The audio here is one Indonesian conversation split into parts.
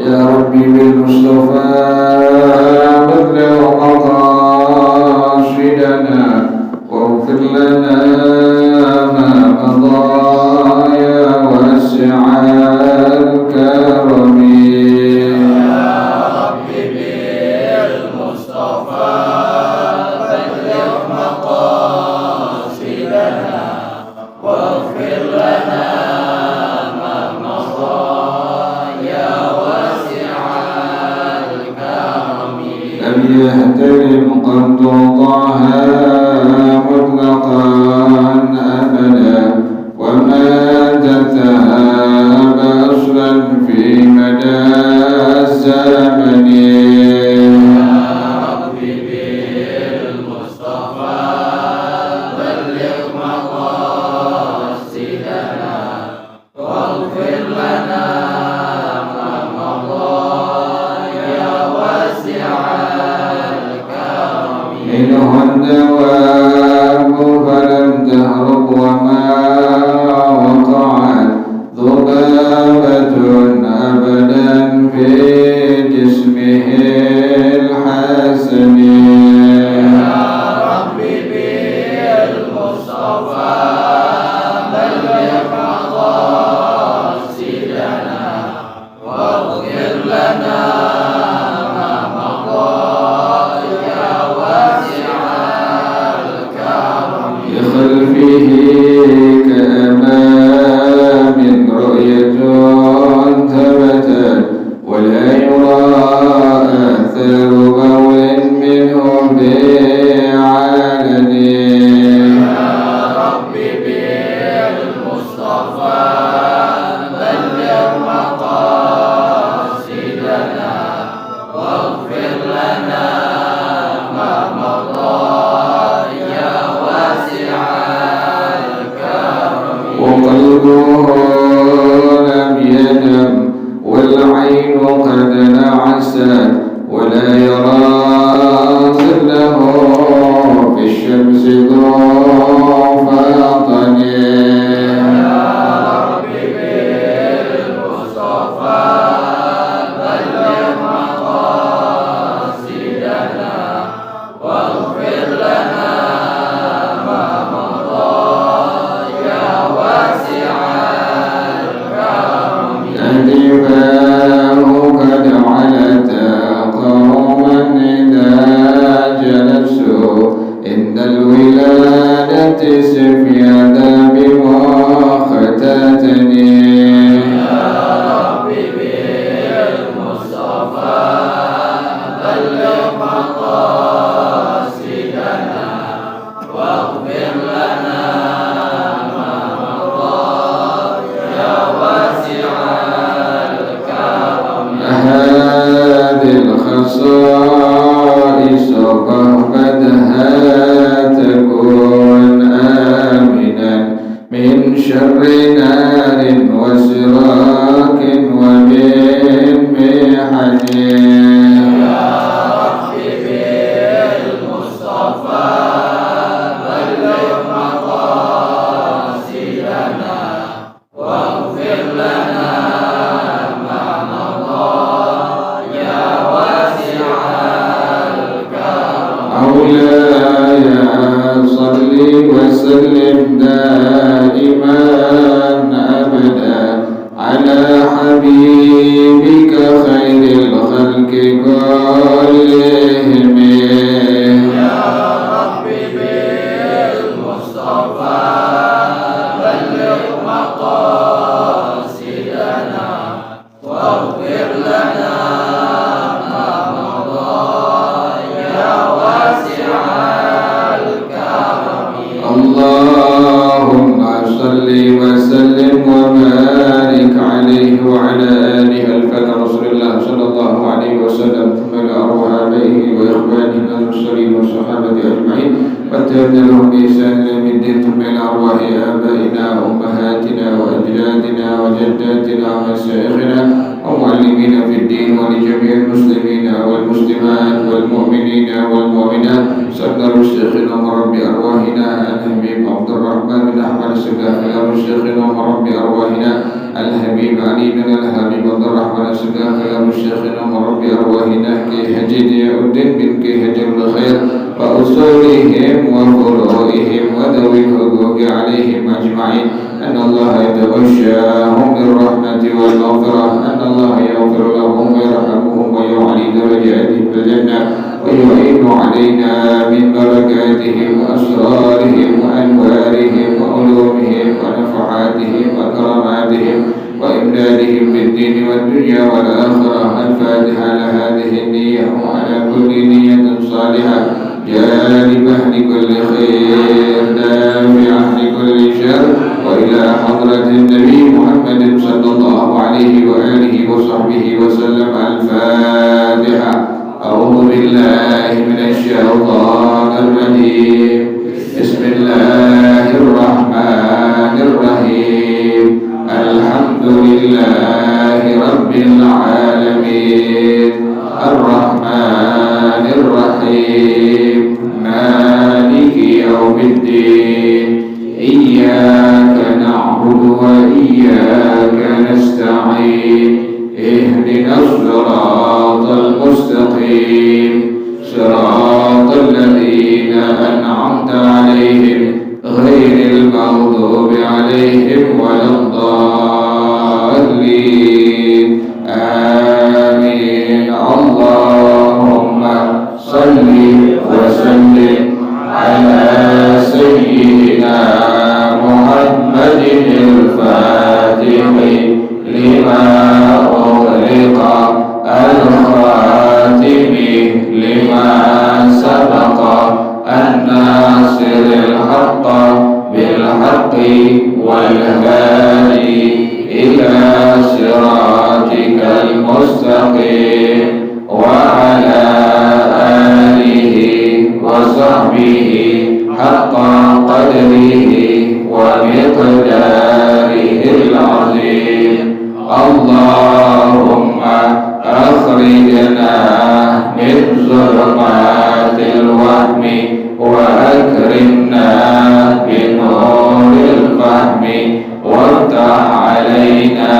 يا ربي بالمصطفى بلغ مقاصدنا واغفر لنا ما مضى يا واسع الكرم. يهتدم قد طه مطلقا أبدا وما تذهب أصلا في مدى الزمن. منه الدوام فلم تهرب وما وقعت ذبابة أبدا في جسمه الحسن. يا ربي بالمصطفى بلغ مقاصدنا واغفر لنا خلفه كأمام رؤية ثبتت ولا يرى آثار بول منه بعلن. يا ربي بالمصطفى بلغ مقاصدنا واغفر لنا ما مضى وقلبه لم ينم والعين قد نعست ولا يرى ظله في الشمس ذو فاطن. يا ربي بالمصطفى بلغ مقاصدنا واغفر لنا ما مضى أدباه قد علت قوما إذا جلسوا عند الولادة سفيادا بمختتني. يا ربي بالمصطفى بلغ مقاصدنا واغفر لنا ما مضى يا واسع هذه الخصائص فاحفظها تكون آمنا من شر نار وسراك ومن محن. يا ربي بالمصطفى بلغ مقاصدنا واغفر لنا مولاي صل وسلم دائما أبدا على حبيبك خير الخلق كلهم. يا ربي بالمصطفى بلغ مقاصدنا واغفر لنا اللهم صل وسلم وبارك عليه وعلى آله الفات رسول الله صلى الله عليه وسلم ثم الأرواح آبائه وإخوانه المرسلين والصحابة أجمعين والتابعين لهم بإحسان إلى يوم الدين ثم إلى أرواح آبائنا وأمهاتنا وأجدادنا وجداتنا ومشايخنا ومعلمين في الدين ولجميع المسلمين والمسلمات والمؤمنين والمؤمنات سردار شيخنا ومربي أرواحنا الحبيب عبد الرحمن بن أحمد السقاف شيخنا ومربي أرواحنا الحبيب الحبيب علي بن الحبيب عبد الرحمن السقا كلام شيخنا مربي أرواحنا كي حجيني الدين بن كي حجر الخير وأصولهم وفروعهم وذوي الحقوق عليهم أجمعين أن الله يتغشاهم بالرحمة والمغفرة أن الله يغفر لهم ويرحمهم ويعلي درجاتهم في الجنة ويعين علينا من بركاتهم وأسرارهم وأنوارهم وعلومهم ونفحاتهم وكراماتهم وإمدادهم بالدين والدنيا والآخرة. الفاتحة لهذه النية وعلى كل نية صالحة جالبة لكل خير دافعة لكل شر وإلى حضرة النبي محمد صلى الله عليه وآله وصحبه وسلم. الفاتحة. أعوذ بالله من الشيطان الرجيم. بسم الله الرحمن الرحيم. الحمد لله رب العالمين الرحمن الرحيم مالك يوم الدين إياك نعبد وإياك نستعين اهدنا الصراط المستقيم صراط الذين أنعمت عليهم غير المغضوب عليهم ولا الضالين آمين. اللهم صل وسلم على سيدنا محمد الفاتح لما أغلق الخاتم لما سبق الناصر الحق بالحق والهادي إلى صراطك المستقيم وعلى آله وصحبه حق قدره ومقداره العظيم. اللهم أخرجنا من ظلمات الوهم وأكرمنا بنور الفهم وافتح علينا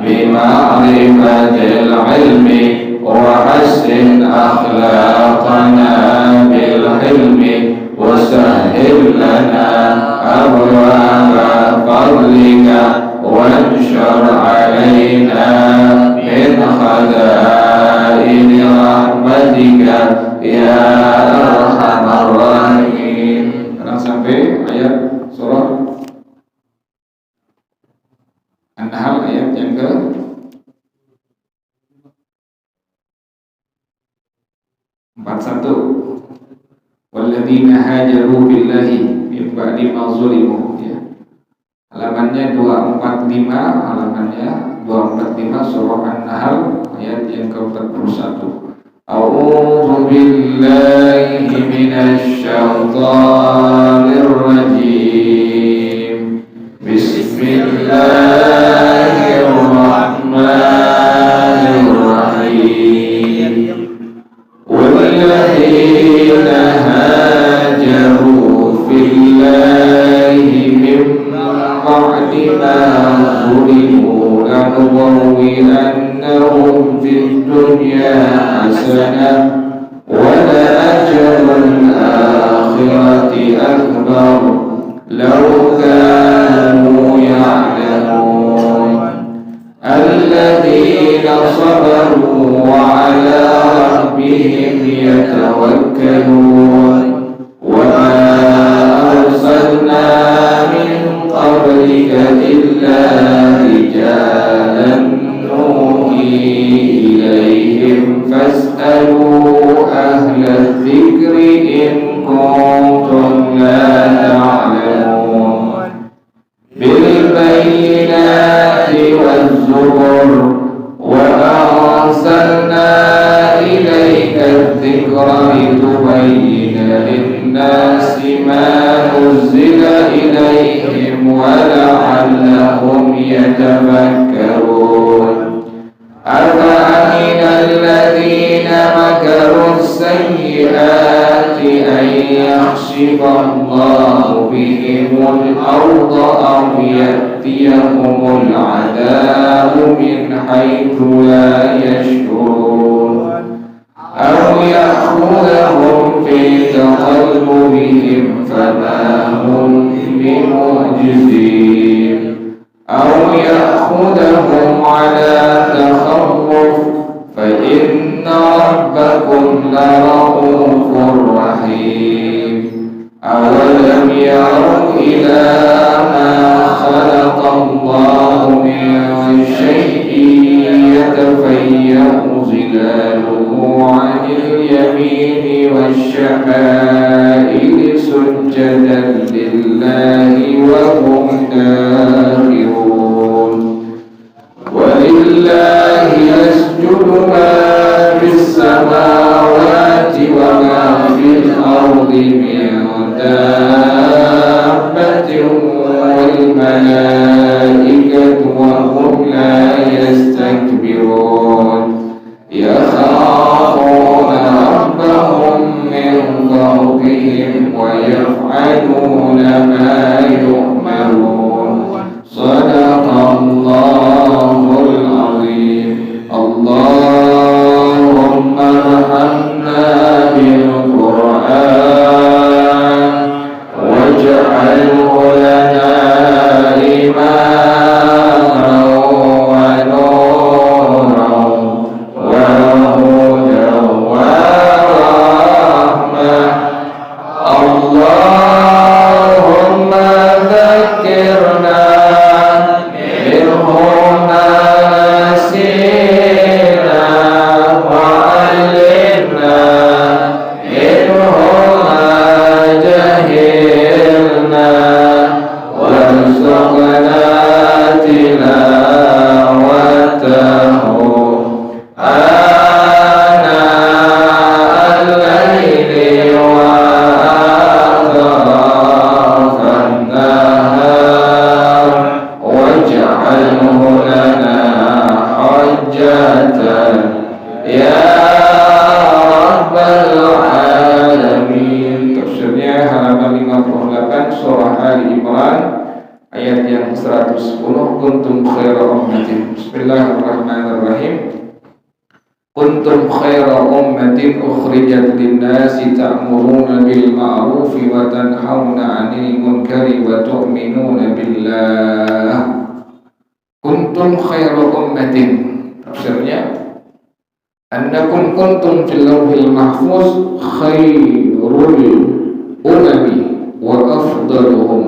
بمعرفة العلم وحسن أخلاقنا بالحلم وسهل لنا أبواب فضلك وانشر علينا من خزائن رحمتك يا أرحم الراحمين. Sampai ayat surah An-Nahl ayat yang ke 41. Walladzina hajaru billahi min ba'di ma zulimu, ya. Halamannya 245, halamannya 245 surah An-Nahl ayat yang ke-41. A'udzu billahi minasy syaithanir rajim. Bismillahirrahmanirrahim. Walladzina hajaru fillahi min ba'di ma zulimu lanubawwi'annahum fid dunya hasanah wa la ajrul akhirati akbar law kanu ya'lamun. Alladzina sabaru wa 'ala rabbihim yatawakkalun wa ma arsalna min qablika illa rijalan nuhi ilaihim fas'alu ahla dzikri in kuntum la ta'lamun. Bil bayyinati waz zubur wa arsalna ilayka dzikra litubayyina lin-nasi ma nuzila ilayhim wa la'allahum yatafakkarun. أفأمن الذين مكروا السيئات أن يخسف الله بهم الأرض أو يأتيهم العذاب يأخذهم على تخوف فإن ربكم لرؤوف رحيم أولم يروا إلى ما خلق الله من شيء يتفيأ ظلاله عن اليمين والشمائل سجدا لله وهم داخرون ولله يسجد ما في السماوات وما في الأرض من دابة والملائكة وهم لا يستكبرون يخافون ربهم من فوقهم ويفعلون ما يؤمرون صدق الله العظيم اللهم ارحمنا بالقرآن واجعله لنا إماما ونورا وهدى ورحمة اللهم ذكرنا منه ما نسينا وعلمنا منه ما جهلنا وارزقنا تلاوته آناء الليل وأطراف النهار واجعله لنا حجة يا رب العالمين. Tafsirnya halaman 58 surah Ali Imran ayat yang 110. Kuntum khaira ummatin. Bismillahirrahmanirrahim. Kuntum khaira ummatin ukhrijat lin-nasi ta'muruna bil ma'rufi wa tanhauna 'anil munkari wa tu'minuna billah. Kuntum khaira ummatin. Tafsirnya annakum kuntum fil lawhil mahfuz khairul umami wa afdaluhum.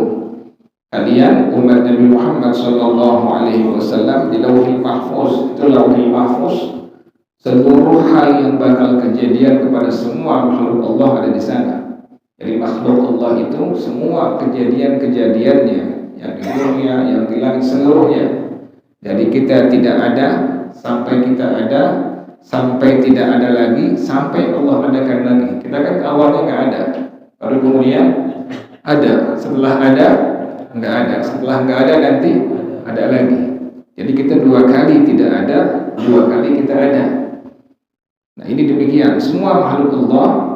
Kalian umat Nabi Muhammad sallallahu alaihi wasallam di lauhil mahfuz. Itu lauhil mahfuz, seluruh hal yang bakal kejadian kepada semua makhluk Allah ada di sana. Jadi makhluk Allah itu semua kejadian-kejadiannya yang di dunia, yang di langit seluruhnya. Jadi kita tidak ada sampai kita ada, sampai tidak ada lagi, sampai Allah adakan lagi. Kita kan awalnya nggak ada, baru kemudian ada. Setelah ada nggak ada, setelah nggak ada nanti ada lagi. Jadi kita dua kali tidak ada, dua kali kita ada. Nah ini demikian, semua makhluk Allah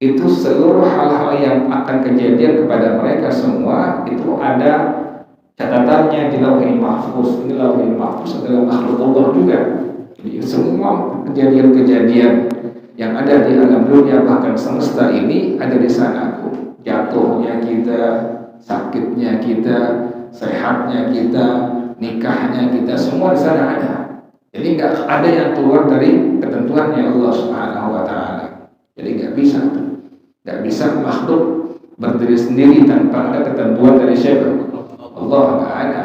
itu seluruh hal-hal yang akan kejadian kepada mereka semua itu ada catatannya di lauhil mahfuz. Ini lauhil mahfuz adalah makhluk Allah juga. Jadi semua kejadian-kejadian yang ada di alam dunia bahkan semesta ini ada di sana. Jatuhnya kita, sakitnya kita, sehatnya kita, nikahnya kita, semua di sana ada. Jadi nggak ada yang keluar dari ketentuannya Allah Subhanahu Wa Taala. Jadi nggak bisa makhluk berdiri sendiri tanpa ada ketentuan dari siapa? Allah. Nggak ada.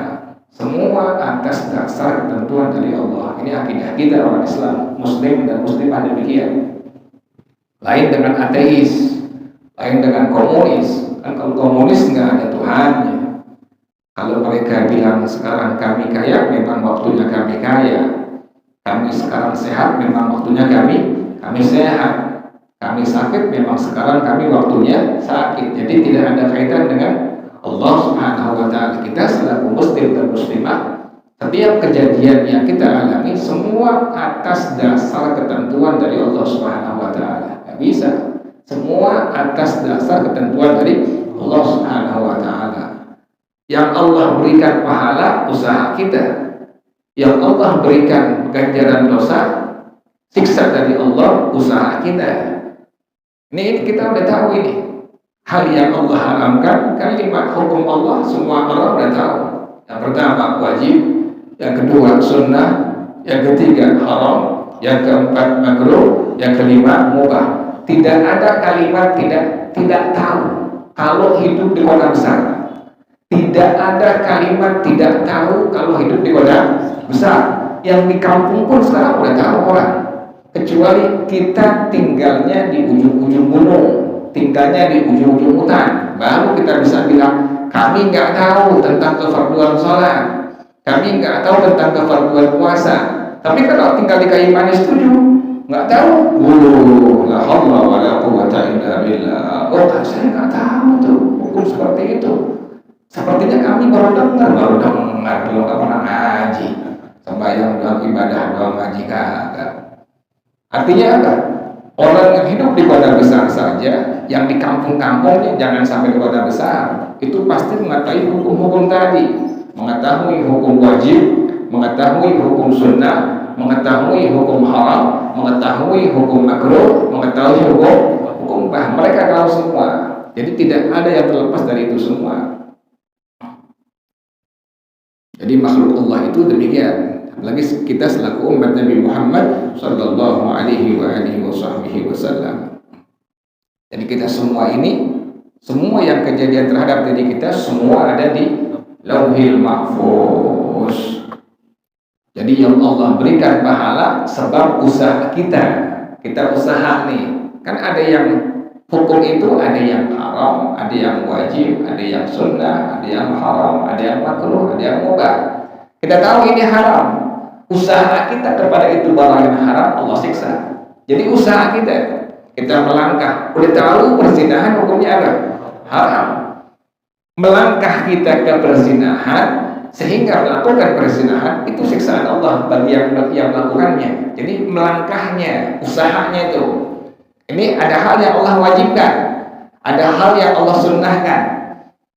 Semua atas dasar ketentuan dari Allah. Ini akidah kita orang Islam, Muslim dan Muslimah demikian. Lain dengan ateis, lain dengan komunis. Kan kalau komunis nggak ada Tuhannya. Kalau mereka bilang sekarang kami kaya, memang waktunya kami kaya. Kami sekarang sehat, memang waktunya kami sehat. Kami sakit, memang sekarang kami waktunya sakit. Jadi tidak ada kaitan dengan Allah Subhanahu Wa Taala. Kita selaku Muslim dan Muslimah, setiap kejadian yang kita alami semua atas dasar ketentuan dari Allah Subhanahu Wa Taala. Nggak bisa. Semua atas dasar ketentuan dari Allah Subhanahu Wa Taala. Yang Allah berikan pahala usaha kita. Yang Allah berikan ganjaran dosa, siksa dari Allah usaha kita. Ini kita udah tahu ini. Hal yang Allah haramkan, kalimat hukum Allah semua orang udah tahu. pertama wajib, yang kedua sunnah, yang ketiga haram, yang keempat makruh, yang kelima mubah. Tidak ada kalimat tidak tahu kalau hidup di kota besar. Tidak ada kalimat tidak tahu kalau hidup di kota besar. Yang di kampung pun sekarang udah tahu orang. Kecuali kita tinggalnya di ujung-ujung gunung, tinggalnya di ujung-ujung hutan, baru kita bisa bilang kami nggak tahu tentang kefarduan sholat, kami nggak tahu tentang kefarduan puasa. Tapi kalau tinggal di kayu manis setuju, nggak tahu. La haula wala quwwata illa billah. Oh, saya nggak tahu tuh hukum seperti itu. Sepertinya kami baru dengar, belum pernah ngaji. Sembahyang doang, ibadah doang, ngaji kagak. Artinya apa? Orang yang hidup di kota besar saja, yang di kampung-kampungnya jangan sampai di kota besar, itu pasti mengetahui hukum-hukum tadi, mengetahui hukum wajib, mengetahui hukum sunnah, mengetahui hukum haram, mengetahui hukum makruh, mengetahui hukum mubah. Mereka tahu semua. Jadi tidak ada yang terlepas dari itu semua. Jadi makhluk Allah itu demikian. Apalagi kita selaku umat Nabi Muhammad sallallahu alaihi wasallam. Jadi kita semua ini, semua yang kejadian terhadap diri kita semua ada di Lauhil Mahfuz. Jadi yang Allah berikan pahala sebab usaha kita. Kita usaha nih. Kan ada yang hukum itu ada yang haram, ada yang wajib, ada yang sunnah, ada yang haram, ada yang makruh, ada yang mubah. Kita tahu ini haram. Usaha kita kepada itu barang yang haram Allah siksa. Jadi usaha kita melangkah. Udah tahu perzinahan hukumnya apa? Haram. Melangkah kita ke perzinahan sehingga melakukan perzinahan itu siksaan Allah bagi yang melakukannya. Jadi melangkahnya, usahanya itu. Ini ada hal yang Allah wajibkan, ada hal yang Allah sunnahkan.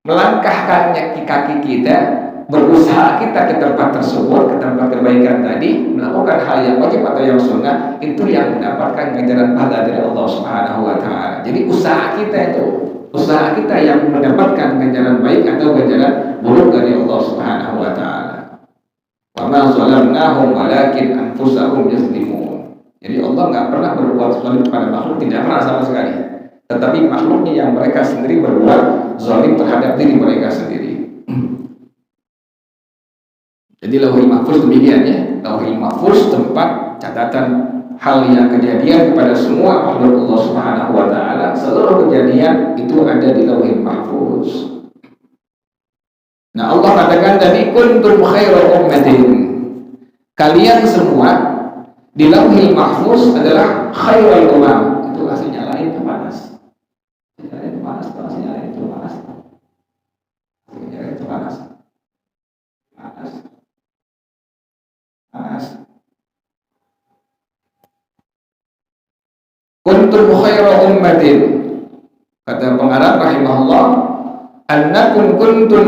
Melangkahkannya kaki kita, berusaha kita ke tempat tersebut, ke tempat kebaikan tadi, melakukan hal yang wajib atau yang sunnah, itu yang mendapatkan ganjaran pahala dari Allah Subhanahu wa Ta'ala. Jadi usaha kita itu, usaha kita yang mendapatkan ganjaran baik atau ganjaran buruk dari Allah Subhanahu wa Ta'ala. Wa ma zalamnahum walakin anfusahum yazlimun. Jadi Allah nggak pernah berbuat zalim kepada makhluk, tidak pernah sama sekali. Tetapi makhluknya yang mereka sendiri berbuat zalim terhadap diri mereka sendiri. Jadi Lauhil Mahfuz demikian ya. Lauhil Mahfuz tempat catatan hal yang kejadian kepada semua makhluk Allah Subhanahu wa Ta'ala. Seluruh kejadian itu ada di Lauhil Mahfuz. Nah, Allah katakan tadi kuntum khairu ummatin. Kalian semua di Lauhil Mahfuz adalah khairul umam. Itu aslinya lain itu panas. Nyalain itu panas, nyalain itu panas. Nyalain itu panas. Panas. Panas. Kuntum khairu ummatin. Kata pengarang rahimahullah, annakum kuntum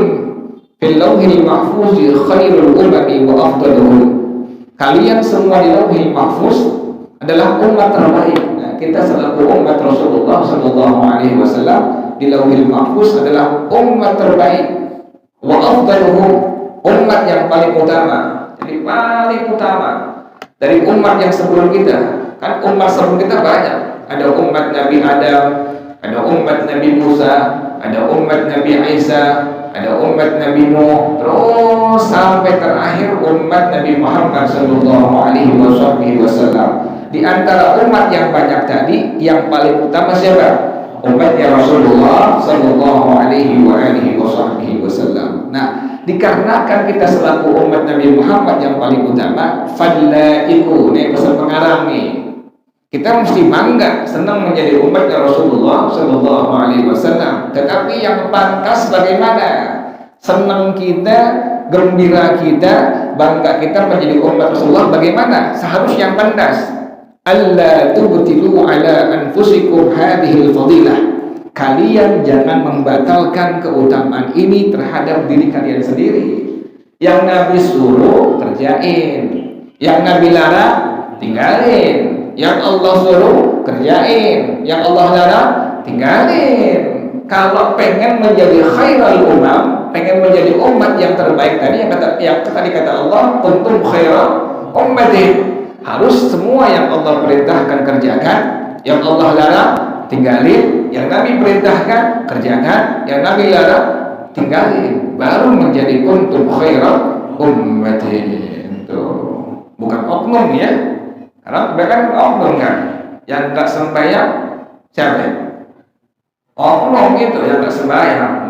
fil Lauhil Mahfuz khairul umami wa afdaluhum. Kalian semua di Lauhil Mahfuz adalah umat terbaik. Nah, kita selaku umat Rasulullah sallallahu alaihi wasallam di Lauhil Mahfuz adalah umat terbaik. Wa afdaluhum, umat yang paling utama. Jadi paling utama dari umat yang sebelum kita. Kan umat sebelum kita banyak. Ada umat Nabi Adam, ada umat Nabi Musa, ada umat Nabi Isa, ada umat Nabi Nuh, terus sampai terakhir umat Nabi Muhammad sallallahu alaihi wasallam. Di antara umat yang banyak tadi, yang paling utama siapa? Umatnya Rasulullah sallallahu alaihi wasallam. Nah, dikarenakan kita selaku umat Nabi Muhammad yang paling utama, fadlaiku, ini pesan pengarang nih. Kita mesti bangga, senang menjadi umatnya Rasulullah sallallahu alaihi wasallam. Tetapi yang pantas bagaimana? Senang kita, gembira kita, bangga kita menjadi umat Rasulullah bagaimana? Seharusnya yang pantas. Alla tubtilu ala anfusikum hadhil fadilah. Kalian jangan membatalkan keutamaan ini terhadap diri kalian sendiri. Yang Nabi suruh kerjain, yang Nabi larang tinggalin. Yang Allah suruh kerjain, yang Allah larang tinggalin. Kalau pengen menjadi khairul umam, pengen menjadi umat yang terbaik tadi, yang tadi kata Allah, kuntum khairan ummatin. Harus semua yang Allah perintahkan kerjakan, yang Allah larang tinggalin, yang Nabi perintahkan kerjakan, yang Nabi larang tinggalin, baru menjadi kuntum khairan ummatin. Tuh, bukan oknum ya. Karena kebanyakan oknum kan, yang nggak sembahyang siapa? Oknum itu yang nggak sembahyang,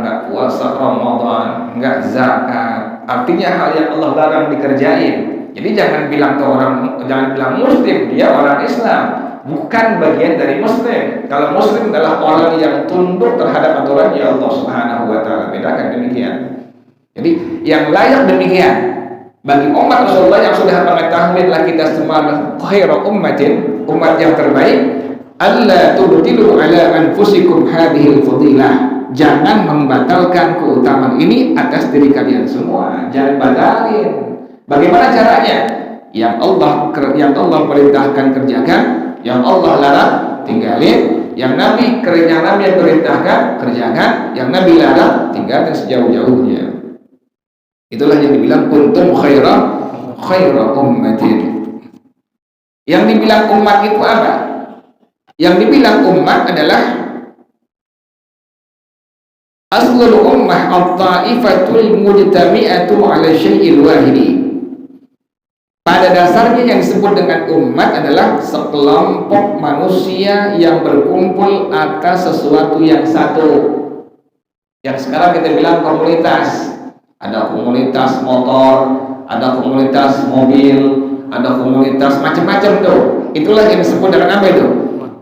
nggak puasa Ramadan, nggak zakat. Artinya hal yang Allah larang dikerjain. Jadi jangan bilang ke orang, jangan bilang Muslim, dia orang Islam, bukan bagian dari Muslim. Kalau Muslim adalah orang yang tunduk terhadap aturan ya Allah Subhanahu Wa Taala. Bedakan demikian. Jadi yang layak demikian bagi umat Rasulullah yang sudah mengetahui telah kita semua khairu ummatin, umat yang terbaik. Allah tubtilu ala anfusikum hadhil fadilah. Jangan membatalkan keutamaan ini atas diri kalian semua. Jangan batalin. Bagaimana caranya? Yang Allah perintahkan kerjakan, yang Allah larang tinggalin, yang Nabi yang perintahkan kerjakan, yang Nabi larang tinggalkan sejauh-jauhnya. Itulah yang dibilang kuntum khairu ummatin. Yang dibilang umat itu apa? Yang dibilang umat adalah aslul ummah at-ta'ifatul mujtami'atu 'ala syai'il wahidi. Pada dasarnya yang disebut dengan umat adalah sekelompok manusia yang berkumpul atas sesuatu yang satu. Yang sekarang kita bilang komunitas. Ada komunitas motor, ada komunitas mobil, ada komunitas macam-macam tuh. Itulah yang disebut dengan apa itu?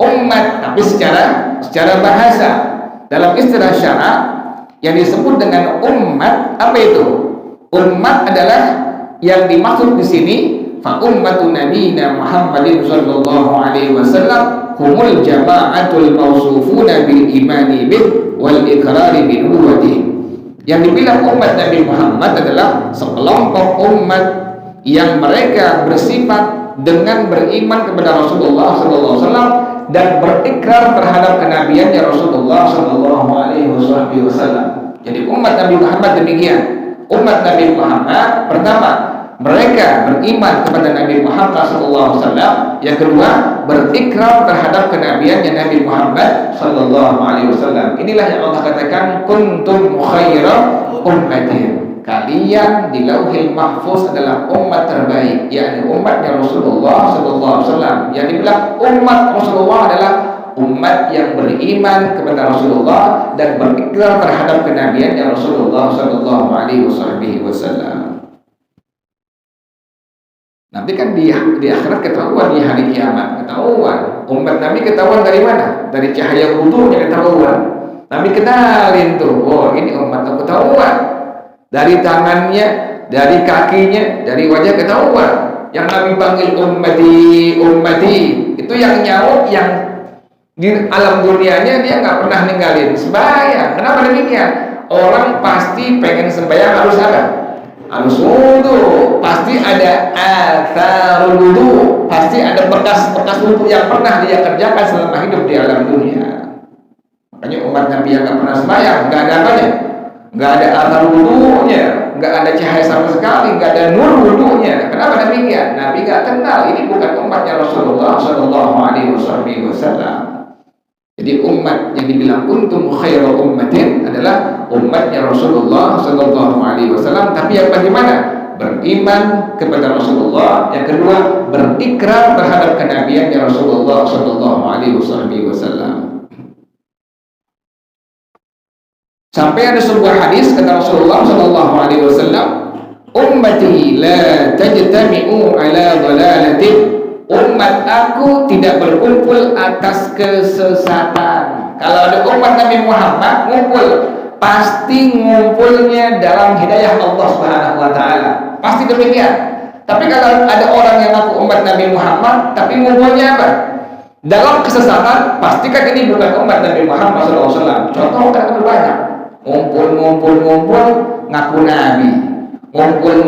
Umat. Tapi secara bahasa, dalam istilah syara yang disebut dengan umat apa itu? Umat adalah yang dimaksud di sini fa ummatu nabiyina Muhammadin sallallahu alaihi wasallam humul jama'atul mausufuna bil imani bih wal iqrari bi nubuwwatihi. Yang dibilang umat Nabi Muhammad adalah sekelompok umat yang mereka bersifat dengan beriman kepada Rasulullah sallallahu alaihi wasallam dan berikrar terhadap kenabiannya Rasulullah sallallahu alaihi wasallam. Jadi umat Nabi Muhammad demikian. Umat Nabi Muhammad pertama, mereka beriman kepada Nabi Muhammad SAW. Yang kedua, berikrar terhadap kenabiannya Nabi Muhammad SAW. Inilah yang Allah katakan kuntum khaira ummatin. Kalian di Lauhil Mahfuz adalah umat terbaik, yakni umatnya Rasulullah SAW. Yang dibilang umat Rasulullah adalah umat yang beriman kepada Rasulullah dan berikrar terhadap kenabiannya Rasulullah SAW. Nanti kan di akhirat ketahuan, di hari kiamat ketahuan. Umat Nabi ketahuan dari mana? Dari cahaya wudunya ketahuan. Nabi kenalin tuh, oh ini umat aku ketahuan. Dari tangannya, dari kakinya, dari wajah ketahuan. Yang Nabi panggil ummati, itu yang nyaut, yang di alam dunianya dia nggak pernah ninggalin sembahyang. Kenapa demikian? Orang pasti pengen sembahyang harus apa? Harus wudu, pasti ada atharul wudu, pasti ada bekas-bekas wudu yang pernah dia kerjakan selama hidup di alam dunia. Makanya umat Nabi yang nggak pernah sembahyang, nggak ada apanya, nggak ada athar wudunya, nggak ada cahaya sama sekali, nggak ada nur wudunya. Kenapa demikian? Nabi nggak kenal, ini bukan umatnya Rasulullah Sallallahu Alaihi Wasallam. Jadi umat yang dibilang kuntum khairu ummatin adalah umatnya Rasulullah Sallallahu Alaihi Wasallam. Tapi yang bagaimana? Beriman kepada Rasulullah. Yang kedua, berikrar terhadap kenabiannya Rasulullah Sallallahu Alaihi Wasallam. Sampai ada sebuah hadis kata Rasulullah Sallallahu Alaihi Wasallam, ummati la tajtami'u ala dhalalatin. Umat aku tidak berkumpul atas kesesatan. Kalau ada umat Nabi Muhammad ngumpul, pasti ngumpulnya dalam hidayah Allah Subhanahu wa taala. Pasti demikian. Tapi kalau ada orang yang ngaku umat Nabi Muhammad tapi ngumpulnya apa? Dalam kesesatan, pastikan ini bukan umat Nabi Muhammad SAW. Contoh kan banyak. Ngumpul ngaku Nabi. Ngumpul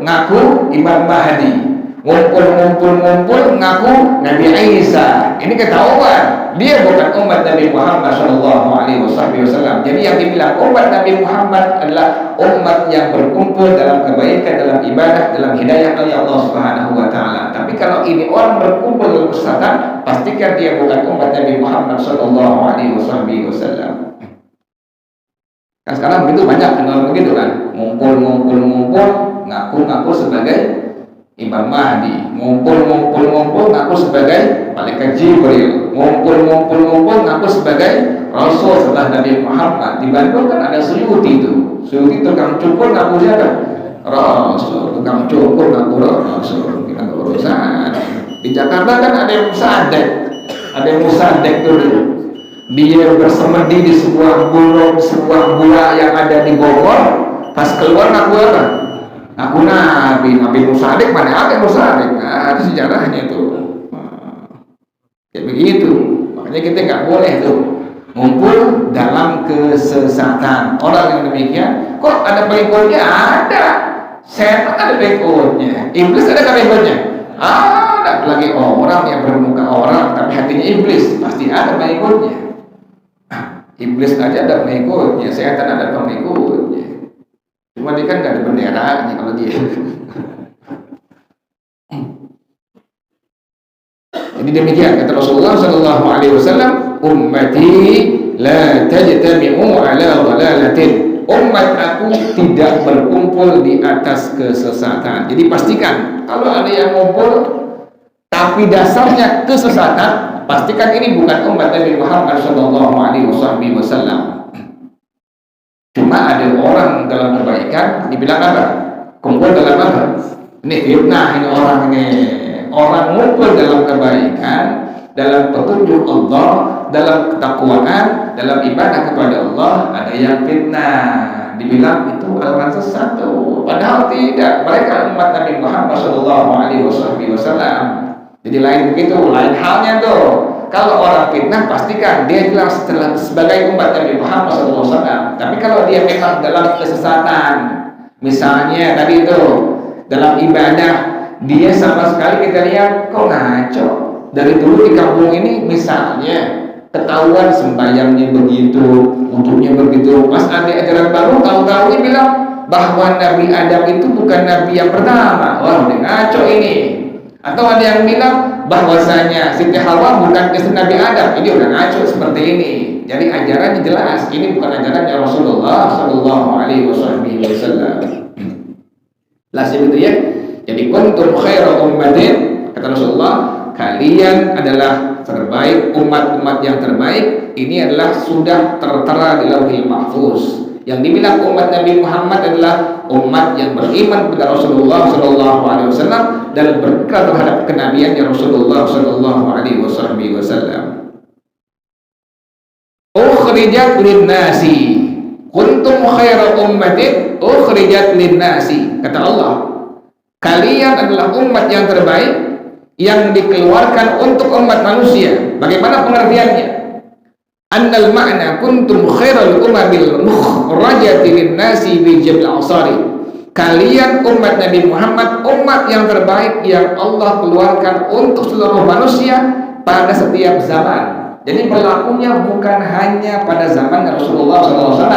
ngaku Imam Mahdi. ngumpul ngaku Nabi Isa. Ini ketahuan dia bukan umat Nabi Muhammad Shallallahu Alaihi Wasallam. Jadi yang dibilang umat Nabi Muhammad adalah umat yang berkumpul dalam kebaikan, dalam ibadah, dalam hidayah oleh Allah Subhanahu Wa Taala. Tapi kalau ini orang berkumpul dalam kesesatan, pastikan dia bukan umat Nabi Muhammad Shallallahu Alaihi Wasallam. Nah, sekarang begitu banyak orang begitu kan, ngumpul ngaku sebagai Imam Mahdi, ngumpul ngaku sebagai malaikat Jibril, ngumpul ngaku sebagai Rasul setelah Nabi Muhammad. Di Bandung kan ada Suyuti itu, tukang cukur ngaku siapa? Rasul, tukang cukur ngaku Rasul, kita urusan. Di Jakarta kan ada yang musadek dulu. Dia bersemedi di sebuah gua yang ada di Bogor. Pas keluar ngaku apa? Aku Nabi Musadik, mana ada Musadik? Nah, ada sejarahnya tuh. Kayak begitu. Makanya kita nggak boleh tuh ngumpul dalam kesesatan. Orang yang demikian, kok ada pengikutnya? Ada. Setan ada pengikutnya. Iblis ada pengikutnya? Ada lagi orang yang bermuka orang, tapi hatinya iblis. Pasti ada pengikutnya. Iblis aja ada pengikutnya, setan ada pengikutnya. Cuma dia kan gak ada benderanya kalau dia. Jadi demikian kata Rasulullah Sallallahu Alaihi Wasallam, ummati la tajtami'u ala dhalalatin. Umat aku tidak berkumpul di atas kesesatan. Jadi pastikan kalau ada yang ngumpul tapi dasarnya kesesatan, pastikan ini bukan umat Nabi Muhammad Sallallahu Alaihi Wasallam. Cuma ada orang dalam kebaikan dibilang apa? Kumpul dalam apa? Ini fitnah ini orang ini. Orang ngumpul dalam kebaikan, dalam petunjuk Allah, dalam ketakwaan, dalam ibadah kepada Allah, ada yang fitnah. Dibilang itu aliran sesat tuh. Padahal tidak. Mereka umat Nabi Muhammad Sallallahu Alaihi Wasallam. Jadi lain begitu, lain halnya tuh. Kalau orang fitnah pastikan dia bilang sebagai umat Nabi Muhammad SAW. Tapi kalau dia memang dalam kesesatan, misalnya tadi itu dalam ibadah dia sama sekali kita lihat kok ngaco. Dari dulu di kampung ini misalnya ketahuan sembahyangnya begitu, wudhunya begitu. Pas ada ajaran baru tahu-tahunya bilang bahwa Nabi Adam itu bukan Nabi yang pertama. Wah, udah ngaco ini. Atau ada yang bilang bahwasanya Siti Hawa bukan istri Nabi Adam. Ini udah ngaco seperti ini. Jadi ajarannya jelas, ini bukan ajarannya Rasulullah Sallallahu Alaihi Wasallam. Langsung itu ya. Jadi kuntum khairu ummatin, kata Rasulullah, kalian adalah terbaik umat-umat yang terbaik. Ini adalah sudah tertera di Lauhil Mahfuz. Yang dibilang umat Nabi Muhammad adalah umat yang beriman kepada Rasulullah Sallallahu Alaihi Wasallam dan berpegang terhadap kenabiannya Rasulullah Sallallahu Alaihi Wasallam. Ukhrijat lin-nasi, kuntum khairu ummatin ukhrijat lin-nasi. Kata Allah, kalian adalah umat yang terbaik yang dikeluarkan untuk umat manusia. Bagaimana pengertiannya? Annal ma'na kuntum khairal umamil mukhrajati lin-nasi bi jam'il asari. Kalian umat Nabi Muhammad, umat yang terbaik yang Allah keluarkan untuk seluruh manusia pada setiap zaman. Jadi berlakunya bukan hanya pada zaman Rasulullah SAW,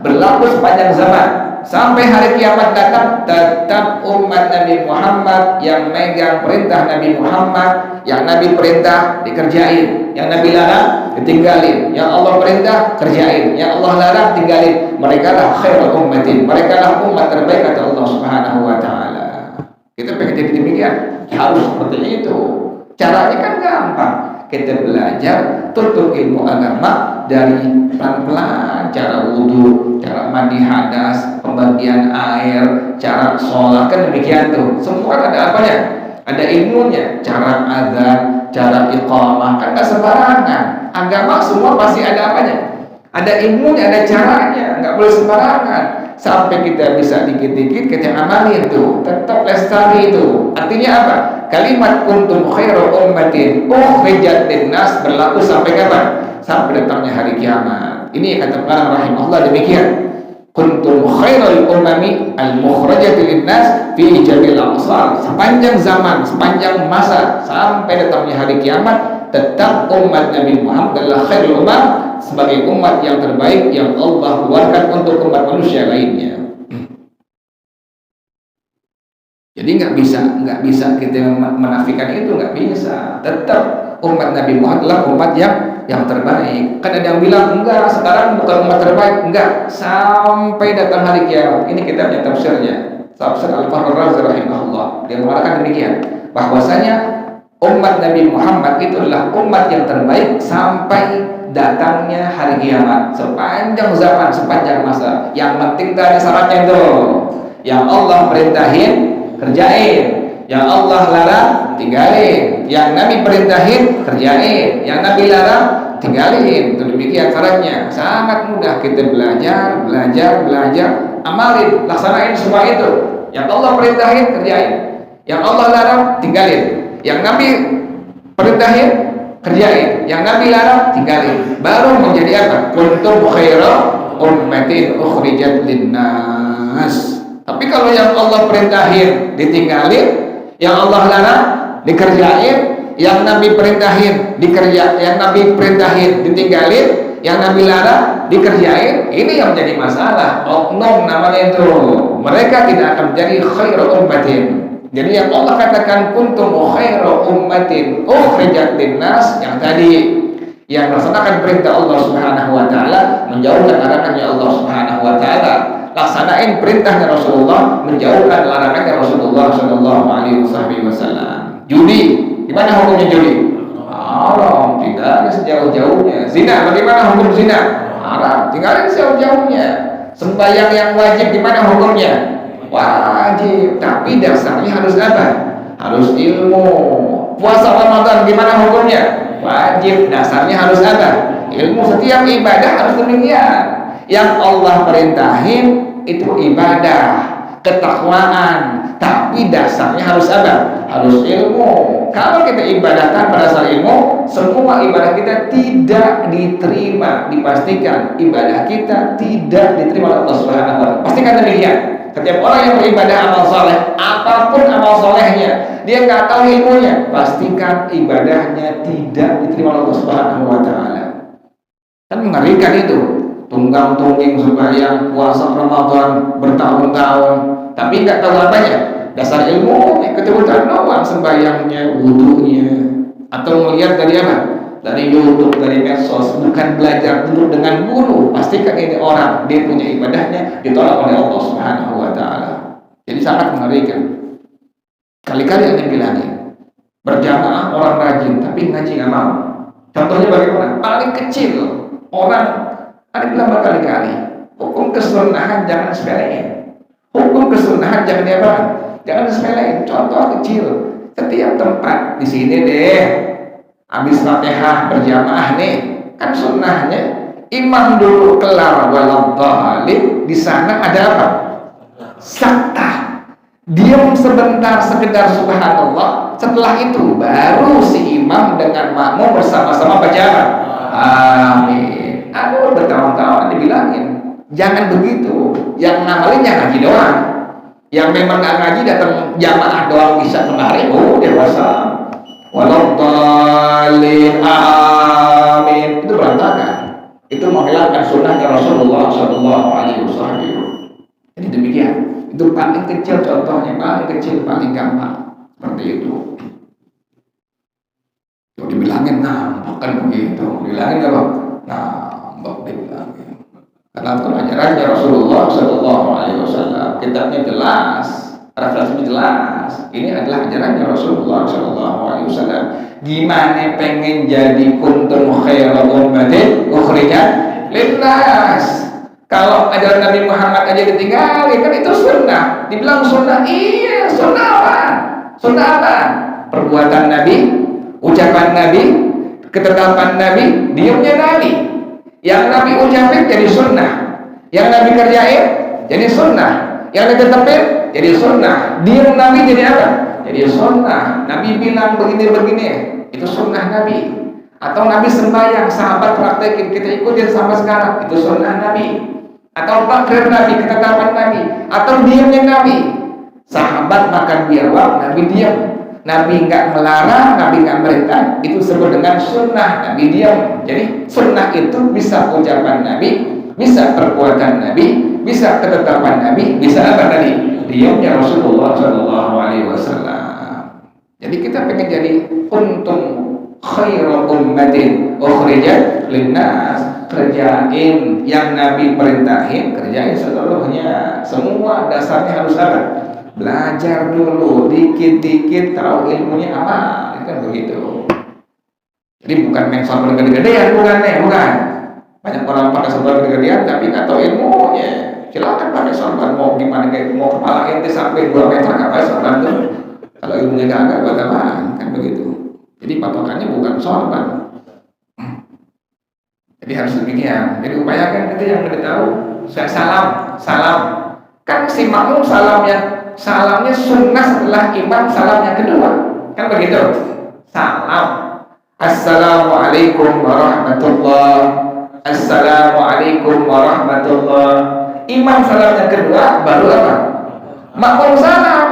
berlaku sepanjang zaman. Sampai hari kiamat datang, tetap umat Nabi Muhammad yang megang perintah Nabi Muhammad. Yang Nabi perintah dikerjain, yang Nabi larang ditinggalin, yang Allah perintah kerjain, yang Allah larang tinggalin. Mereka lah khairul ummatin, mereka lah umat terbaik kata Allah Subhanahu Wa Taala. Kita pengen jadi demikian, harus seperti itu. Caranya kan gampang. Kita belajar tuntut ilmu agama dari pelan-pelan, cara wudhu, cara mandi hadas, pembagian air, cara sholat, kan demikian tuh. Semua ada apanya? Ada ilmunya, cara azan, cara iqamah, kan gak sembarangan. Agama semua pasti ada apanya? Ada ilmunya, ada caranya, nggak boleh sembarangan. Sampai kita bisa dikit-dikit kita amalin tuh, tetap lestari itu. Artinya apa? Kalimat kuntum khairu ummatin ukhrijat linnas berlaku sampai kapan? Sampai datangnya hari kiamat. Ini kata para rahimahullah demikian. kuntum khairal umami al-mukhrajati linnas fi jamil aqsar. Sepanjang zaman, sepanjang masa sampai datangnya hari kiamat, tetap umat Nabi Muhammad adalah khairul umam, sebagai umat yang terbaik yang Allah keluarkan untuk umat manusia lainnya. Jadi nggak bisa kita menafikan itu, nggak bisa. Tetap umat Nabi Muhammad adalah umat yang terbaik. Kan ada yang bilang enggak, sekarang bukan umat terbaik, enggak, sampai datang hari kiamat. Ini kitabnya tafsirnya, Tafsir Al-Fahrur Razi rahimahullah. Dia mengatakan demikian, bahwasanya umat Nabi Muhammad itu adalah umat yang terbaik sampai datangnya hari kiamat, sepanjang zaman, sepanjang masa. Yang penting tadi syaratnya itu, yang Allah perintahin kerjain, yang Allah larang tinggalin, yang Nabi perintahin kerjain, yang Nabi larang tinggalin. Itu demikian syaratnya. Sangat mudah, kita belajar, amalin, laksanain semua itu. Yang Allah perintahin kerjain, yang Allah larang tinggalin, yang Nabi perintahin kerjain, yang Nabi larang tinggalin. Baru menjadi apa? Kuntum khaira ummatin ukhrijat linnas. Tapi kalau yang Allah perintahin ditinggalin, yang Allah larang dikerjain, yang Nabi perintahin yang Nabi perintahin ditinggalin, yang Nabi larang dikerjain, ini yang menjadi masalah. Oknum namanya itu. Mereka tidak akan menjadi khairu ummatin. Jadi yang Allah katakan kuntum khairu ummatin ukhrijat linnas, yang tadi yang melaksanakan perintah Allah Subhanahu wa taala, menjauhkan larangannya Allah Subhanahu wa taala. Laksanain perintahnya Rasulullah, menjauhkan larangannya Rasulullah Shallallahu Alaihi Wasallam. Judi, gimana hukumnya judi? Haram, tinggalin sejauh-jauhnya. Zina, bagaimana hukum zina? Haram, tinggalin sejauh-jauhnya. Sembahyang yang wajib, gimana hukumnya? Wajib, tapi dasarnya harus apa? Harus ilmu. Puasa Ramadan, gimana hukumnya? Wajib, dasarnya harus apa? Ilmu. Setiap ibadah harus demikian. Yang Allah perintahin itu ibadah, ketakwaan, tapi dasarnya harus apa? Harus ilmu. Kalau kita ibadah tanpa dasar ilmu, semua ibadah kita tidak diterima. Dipastikan ibadah kita tidak diterima oleh Allah Subhanahu wa taala. Pastikan demikian. Setiap orang yang beribadah amal soleh, apapun amal solehnya, dia nggak tahu ilmunya, pastikan ibadahnya tidak diterima oleh Allah Subhanahu wa taala. Kan mengerikan itu. Tunggang-tungging sembahyang, puasa Ramadan bertahun-tahun, tapi nggak tahu apanya, dasar ilmu, kebetulan doang sembahyangnya, wudunya, atau melihat dari apa? Dari YouTube, dari medsos, bukan belajar dulu dengan guru. Pastikan ini orang, dia punya ibadahnya ditolak oleh Allah Subhanahu wa taala. Jadi sangat mengerikan. Kali-kali yang dibilangin berjamaah orang rajin, tapi ngaji nggak mau. Contohnya bagaimana? Paling kecil orang. Ada bilang berkali-kali, hukum kesunahan jangan sepelein. Hukum kesunahan jangan diapakan? Jangan sepelein. Contoh kecil, setiap tempat di sini deh, habis Fatihah berjamaah nih, kan sunnahnya imam dulu kelar walau dhalim, di sana ada apa? Saktah. Diam sebentar sekedar subhanallah. Setelah itu baru si imam dengan makmum bersama-sama baca amin. Aduh, bertahun-tahun dibilangin jangan begitu. Yang ngamalin yang ngaji doang. Yang memang nggak ngaji datang jamaah doang bisa kemarin, dewasa. Walau dhalim amin, itu berantakan. Itu menghilangkan sunnahnya Rasulullah Shallallahu Alaihi Wasallam. Jadi demikian. Itu paling kecil contohnya, paling kecil, paling gampang. Seperti itu. Tuh dibilangin, bukan begitu. Dibilangin apa? Dibilangin. Karena pelajarannya Rasulullah Shallallahu Alaihi Wasallam, kitabnya jelas, referensinya jelas. Ini adalah ajarannya Rasulullah Shallallahu Alaihi Wasallam. Gimana pengen jadi kuntum khairu ummatin ukhrijat linnas? Kalau ajaran Nabi Muhammad aja ditinggalin, kan itu sunnah. Dibilang sunnah, iya sunnah apa? Sunnah apa? Perbuatan Nabi, ucapan Nabi, ketetapan Nabi, diamnya Nabi. Yang Nabi ucapin jadi sunnah, yang Nabi kerjain jadi sunnah, yang Nabi tetapin jadi sunnah. Diam Nabi jadi apa? Jadi sunnah. Nabi bilang begini-begini, itu sunnah Nabi. Atau Nabi sembahyang, sahabat praktekin, kita ikutin sampai sekarang, itu sunnah Nabi. atau takdir Nabi, ketetapan Nabi, atau diamnya Nabi. Sahabat makan biawak, Nabi diam. Nabi nggak melarang, Nabi nggak merintah, itu disebut dengan sunnah, Nabi diam. Jadi sunnah itu bisa ucapan Nabi, bisa perbuatan Nabi, bisa ketetapan Nabi, bisa apa tadi? Diamnya Rasulullah Shallallahu Alaihi Wasallam. Jadi kita pengen jadi kuntum khairu ummatin ukhrijat linnas, kerjain yang Nabi perintahin, kerjain seluruhnya. Semua dasarnya harus apa? Belajar dulu, dikit-dikit tahu ilmunya apa, kan begitu. Jadi bukan main sorban gede-gedean, bukan. Banyak orang pakai sorban gede-gedean tapi nggak tahu ilmunya. Silakan pakai sorban, mau gimana, kayak mau kepala ente sampai 2 meter nggak pakai sorban tuh. Kalau ilmunya nggak ada, buat apaan, kan begitu. Jadi patokannya bukan sorban. Jadi harus demikian. Jadi upayakan itu yang lebih tahu. Salam. Kan si makmum salamnya sunnah setelah imam salam yang kedua, kan begitu. Salam, assalamualaikum warahmatullah, assalamualaikum warahmatullah. Imam salam yang kedua, baru apa? Makmum salam.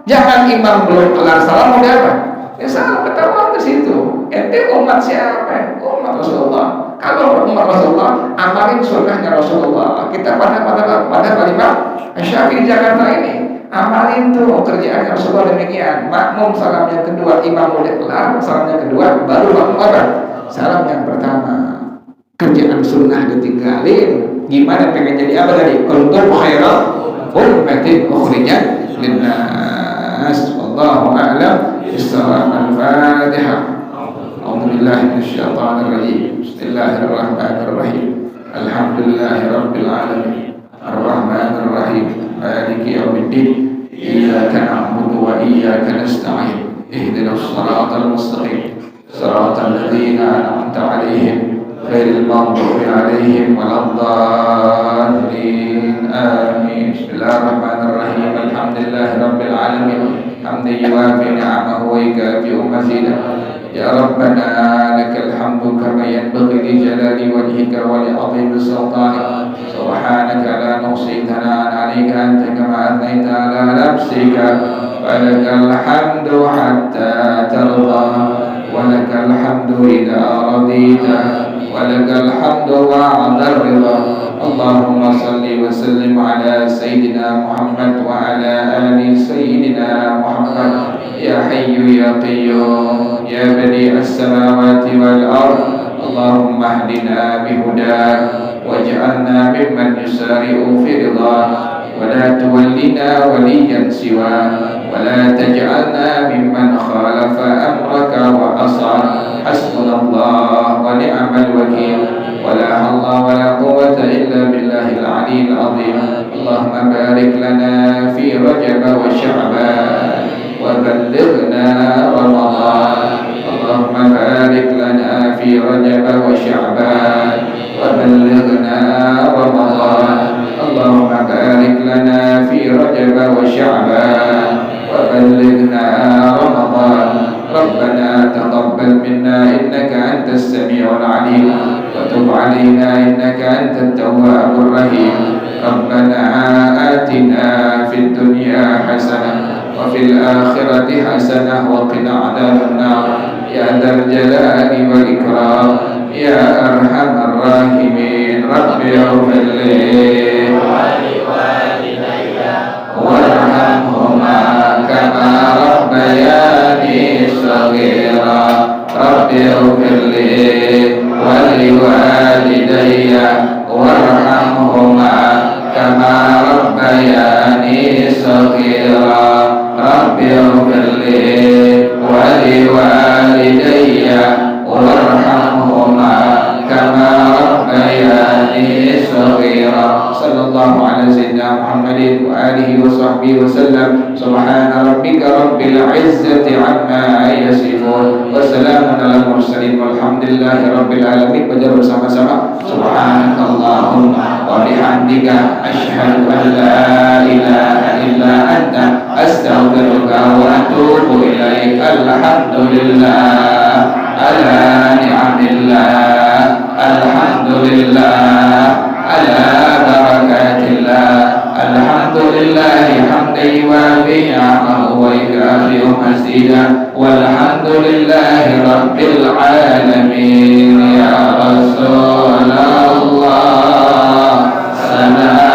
Jangan imam belum kelar salam udah apa? Ya salam, ketahuan di situ. Ente umat siapa? Umat Rasulullah. Kalau umat Rasulullah, amalin sunnahnya Rasulullah. Kita pada kalimat Syafi'i Jakarta ini, amalin tuh kerjaan Rasulullah demikian. Makmum salam yang kedua, imam udah kelar salam yang kedua, baru makmum apa? Salam yang pertama. Kerjaan sunnah ditinggalin. Gimana pengen jadi apa tadi? Kuntum khairu ummatin ukhrijat linnas. Wallahu a'lam bishawab. Al-Fatihah. A'udzubillahi minasyaitonir rajim. Bismillahirrahmanirrahim. Alhamdulillahirabbil alamin. Ar-Rahmanir Rahim. Maliki yaumiddin. Iyyaka na'budu wa iyyaka nasta'in. Ihdinas shiratal mustaqim. Shiratal ladzina an'amta 'alaihim ghairil maghdubi 'alaihim waladdallin. Amin. Bismillahirrahmanirrahim. Alhamdulillahirabbil alamin. Hamdan yuwafi ni'amahu wa yukafi'u mazidah. Ya Rabbana lakal hamdu kama yanbaghi li jalali wajhika wa li 'azimi sultanik. Subhanaka la nuhsi thana'an 'alaika anta kama athnayta 'ala nafsika. Wa lakal hamdu hatta tarda, wa lakal hamdu idza radita, wa lakal hamdu ba'da ridha. Allahumma salli wa sallim ala sayyidina Muhammad wa ala ali sayyidina Muhammad. Ya Hayyu ya Qayyum ya Badi'as samawati wal ard. Allahumma hdina bihudak waj'alna mimman yusari'u fi ridhak, wa la tuwallina waliyan siwa, wa la taj'alna mimman khalafa amraka wa asar. Hasbunallah wa ni'mal wakil. wa la hawla wa la quwwata illa billahil aliyyil azim. Allahumma barik lana fi Rajab wa Sya'ban wa ballighna Ramadan. Allahumma barik lana fi Rajab wa Sya'ban wa ballighna Ramadan. Allahumma barik lana fi Rajab wa Sya'ban wa ballighna Ramadan. Rabbana taqabbal minna innaka antas sami'ul 'alim wa tub 'alaina innaka antat tawwabur rahim. Rabbana atina fid dunya hasanah wa fil akhirati hasanah wa qina 'adzaban nar. Ya dzal jalali wal ikram ya arhamar rahimin. Rabbi ighfirli warhamhuma kama rabbayani shaghira. Rabbi ighfirli wa liwalidayya warhamhuma kama rabbayani shaghira. Rabbi ighfirli wa liwalidayya warhamhuma kama rabbayani shaghira. Sallallahu ala sayyidina Muhammadin wa alihi wa sahbihi wa sallam. Subhana rabbika rabbil izzati amma yasifun wa salamun ala mursalin walhamdulillahi rabbil alamin. Baca bersama-sama subhanakallahumma wa bihamdika asyhadu an la ilaha illa anta astaghfiruka wa atubu ilaik. Alhamdulillah ala ni'amillah, alhamdulillah ala barakah أخي مسجدا والحمد لله رب العالمين. يا رسول الله سلام